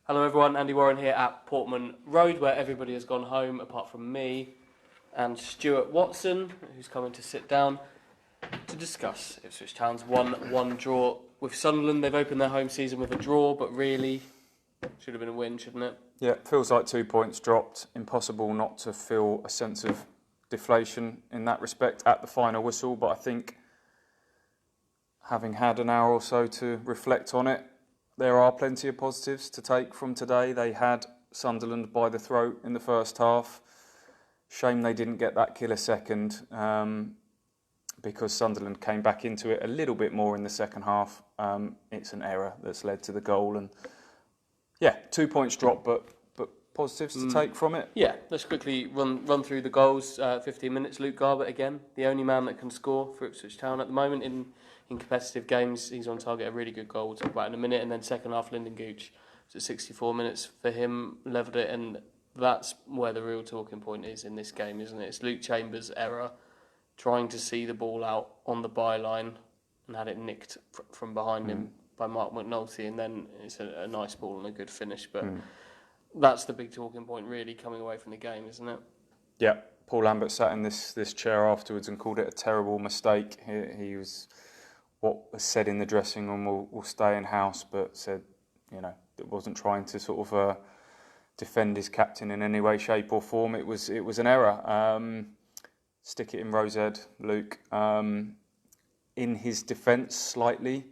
Hello everyone, Andy Warren here at Portman Road, where everybody has gone home apart from me and Stuart Watson, who's coming to sit down to discuss Ipswich Town's 1-1 draw with Sunderland. They've opened their home season with a draw, but really should have been a win, shouldn't it? Yeah, it feels like 2 points dropped. Impossible not to feel a sense of deflation in that respect at the final whistle, but I think having had an hour or so to reflect on it, there are plenty of positives to take from today. They had Sunderland by the throat in the first half. Shame they didn't get that killer second, because Sunderland came back into it a little bit more in the second half. It's an error that's led to the goal, and 2 points dropped, but positives to take from it. Yeah, let's quickly run through the goals. 15 minutes, Luke Garbutt again, the only man that can score for Ipswich Town at the moment in competitive games. He's on target, a really good goal we'll talk about in a minute. And then second half, Lyndon Gooch, was at 64 minutes for him, levelled it, and that's where the real talking point is in this game, isn't it? It's Luke Chambers' error, trying to see the ball out on the byline and had it nicked from behind him by Mark McNulty, and then it's a nice ball and a good finish. But that's the big talking point really coming away from the game, isn't it? Yeah, Paul Lambert sat in this chair afterwards and called it a terrible mistake. He was, what was said in the dressing room will stay in house, but said, it wasn't trying to sort of defend his captain in any way, shape or form. It was an error. Stick it in Rosehead, Luke. In his defence slightly,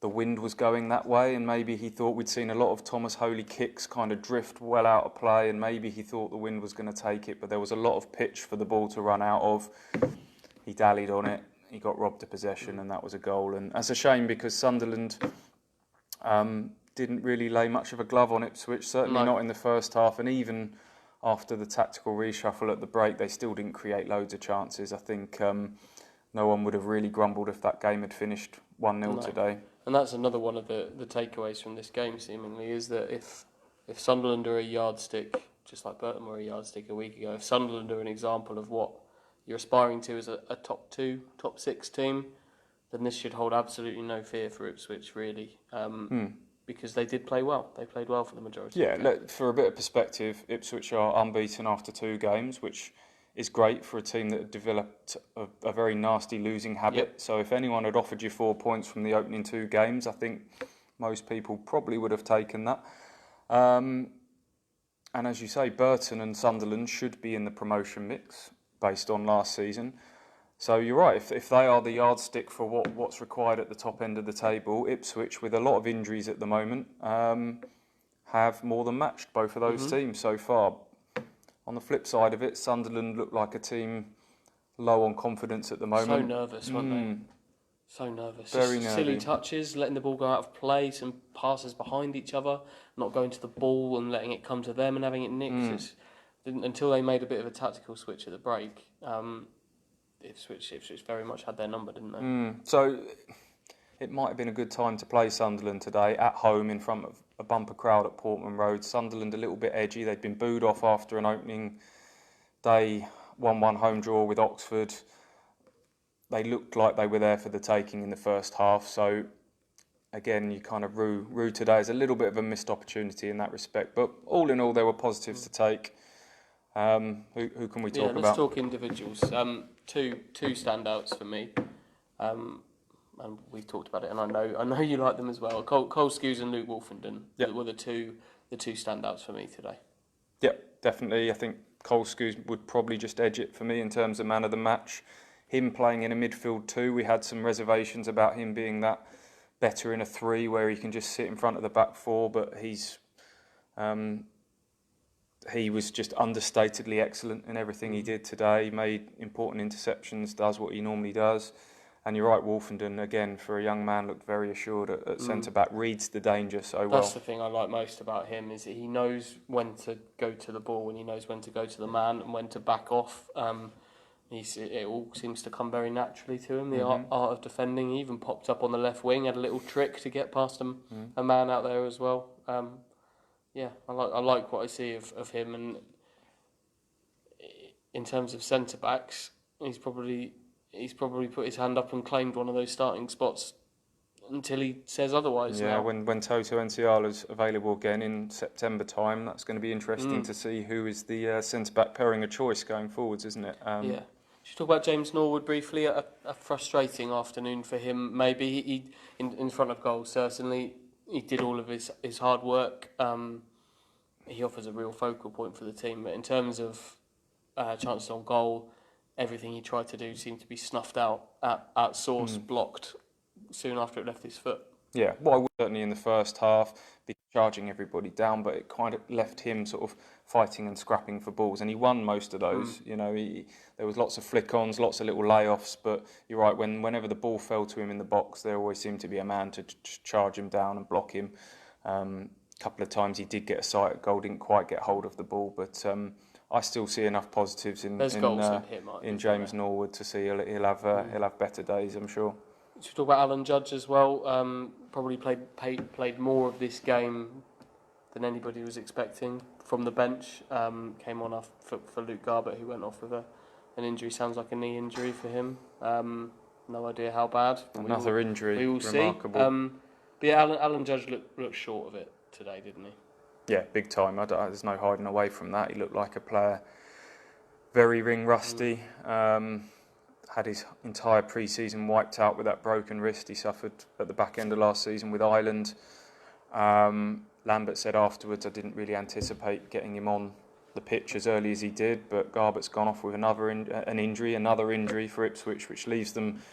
the wind was going that way, and maybe he thought we'd seen a lot of Thomas Holy kicks kind of drift well out of play, and maybe he thought the wind was going to take it, but there was a lot of pitch for the ball to run out of. He dallied on it. He got robbed of possession, and that was a goal. And that's a shame because Sunderland didn't really lay much of a glove on Ipswich, certainly not in the first half. And even after the tactical reshuffle at the break, they still didn't create loads of chances. I think no one would have really grumbled if that game had finished 1-0 today. And that's another one of the takeaways from this game, seemingly, is that if Sunderland are a yardstick, just like Burton were a yardstick a week ago, if Sunderland are an example of what you're aspiring to as a top 2, top 6 team, then this should hold absolutely no fear for Ipswich, really, because they did play well. They played well for the majority. Yeah, for a bit of perspective, Ipswich are unbeaten after 2 games, which is great for a team that had developed a very nasty losing habit. Yep. So if anyone had offered you 4 points from the opening 2 games, I think most people probably would have taken that. And as you say, Burton and Sunderland should be in the promotion mix based on last season. So you're right, if they are the yardstick for what's required at the top end of the table, Ipswich, with a lot of injuries at the moment, have more than matched both of those teams so far. On the flip side of it, Sunderland look like a team low on confidence at the moment. So nervous, weren't they? So nervous. Very nervous. Silly touches, letting the ball go out of play, some passes behind each other, not going to the ball and letting it come to them and having it nicked. Until they made a bit of a tactical switch at the break, Ipswich very much had their number, didn't they? So it might have been a good time to play Sunderland today at home in front of a bumper crowd at Portman Road. Sunderland a little bit edgy. They'd been booed off after an opening day 1-1 home draw with Oxford. They looked like they were there for the taking in the first half. So again, you kind of rue today as a little bit of a missed opportunity in that respect. But all in all, there were positives to take. Who can we talk about? Let's talk individuals. Two standouts for me, and we've talked about it, and I know you like them as well. Cole Skews and Luke Wolfenden were the two standouts for me today. Yep, definitely. I think Cole Skews would probably just edge it for me in terms of man of the match. Him playing in a midfield 2, we had some reservations about him being that better in a 3 where he can just sit in front of the back 4, but he was just understatedly excellent in everything he did today. He made important interceptions, does what he normally does. And you're right, Wolfenden, again, for a young man, looked very assured at centre-back, reads the danger so well. That's the thing I like most about him, is that he knows when to go to the ball and he knows when to go to the man and when to back off. It all seems to come very naturally to him, the art of defending. He even popped up on the left wing, had a little trick to get past a man out there as well. I like what I see of him, and in terms of centre backs, he's probably put his hand up and claimed one of those starting spots until he says otherwise. Yeah, now. when Toto Nsiala's available again in September time, that's going to be interesting to see who is the centre-back pairing of choice going forwards, isn't it? Yeah. Should we talk about James Norwood briefly? A frustrating afternoon for him, maybe. He in front of goal, certainly. He did all of his hard work. He offers a real focal point for the team. But in terms of chances on goal, everything he tried to do seemed to be snuffed out at source, blocked soon after it left his foot. Yeah, well, I would certainly in the first half be charging everybody down, but it kind of left him sort of fighting and scrapping for balls, and he won most of those. You know, there was lots of flick-ons, lots of little layoffs, but you're right, whenever the ball fell to him in the box, there always seemed to be a man to charge him down and block him. A couple of times he did get a sight at goal, didn't quite get hold of the ball, but I still see enough positives in James Norwood to see he'll have better days, I'm sure. Should we talk about Alan Judge as well? Probably played more of this game than anybody was expecting from the bench. Came on off for Luke Garbett, who went off with an injury. Sounds like a knee injury for him. No idea how bad. Another injury. We will remarkable. See. But yeah, Alan Judge looked short of it today, didn't he? Yeah, big time. There's no hiding away from that. He looked like a player very ring rusty. Had his entire pre-season wiped out with that broken wrist he suffered at the back end of last season with Ireland. Lambert said afterwards, I didn't really anticipate getting him on the pitch as early as he did, but Garbett's gone off with another injury for Ipswich, which leaves them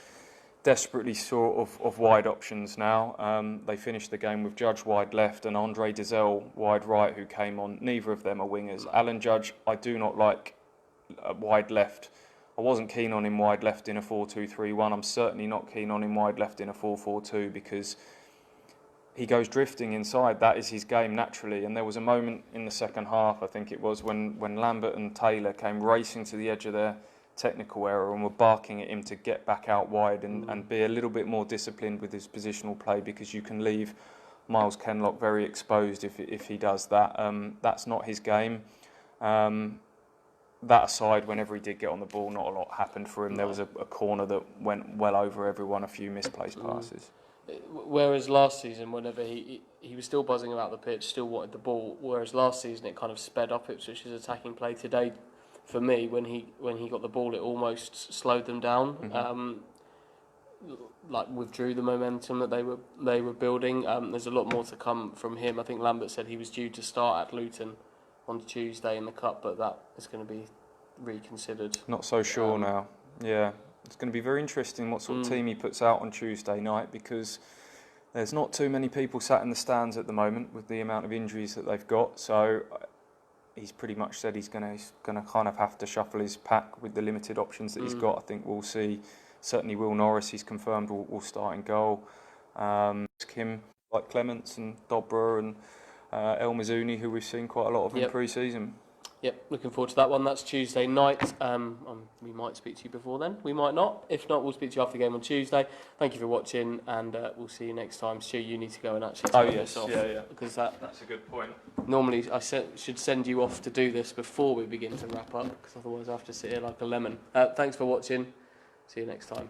desperately short of wide options now. They finished the game with Judge wide left and Andre Dizelle wide right, who came on. Neither of them are wingers. Alan Judge, I do not like wide left. I wasn't keen on him wide left in a 4-2-3-1. I'm certainly not keen on him wide left in a 4-4-2 because he goes drifting inside. That is his game naturally. And there was a moment in the second half, I think it was, when Lambert and Taylor came racing to the edge of their technical area and were barking at him to get back out wide and be a little bit more disciplined with his positional play, because you can leave Miles Kenlock very exposed if he does that. That's not his game. That aside, whenever he did get on the ball, not a lot happened for him. There was a corner that went well over everyone, a few misplaced passes. Whereas last season, whenever he was still buzzing about the pitch, still wanted the ball, whereas last season it kind of sped up Ipswich's attacking play. Today, for me, when he got the ball, it almost slowed them down. Like withdrew the momentum that they were building. There's a lot more to come from him. I think Lambert said he was due to start at Luton on Tuesday in the Cup, but that is going to be reconsidered. Not so sure now. Yeah, it's going to be very interesting what sort of team he puts out on Tuesday night, because there's not too many people sat in the stands at the moment with the amount of injuries that they've got. So he's pretty much said he's going to kind of have to shuffle his pack with the limited options that he's got. I think we'll see. Certainly, Will Norris, he's confirmed, will start in goal. Kim, like Clements and Dobra and El Mazouni, who we've seen quite a lot of in pre-season. Yep, looking forward to that one. That's Tuesday night. We might speak to you before then. We might not. If not, we'll speak to you after the game on Tuesday. Thank you for watching, and we'll see you next time. Stu, you need to go and actually turn this off. Yeah. Because that's a good point. Normally, I should send you off to do this before we begin to wrap up, because otherwise I have to sit here like a lemon. Thanks for watching. See you next time.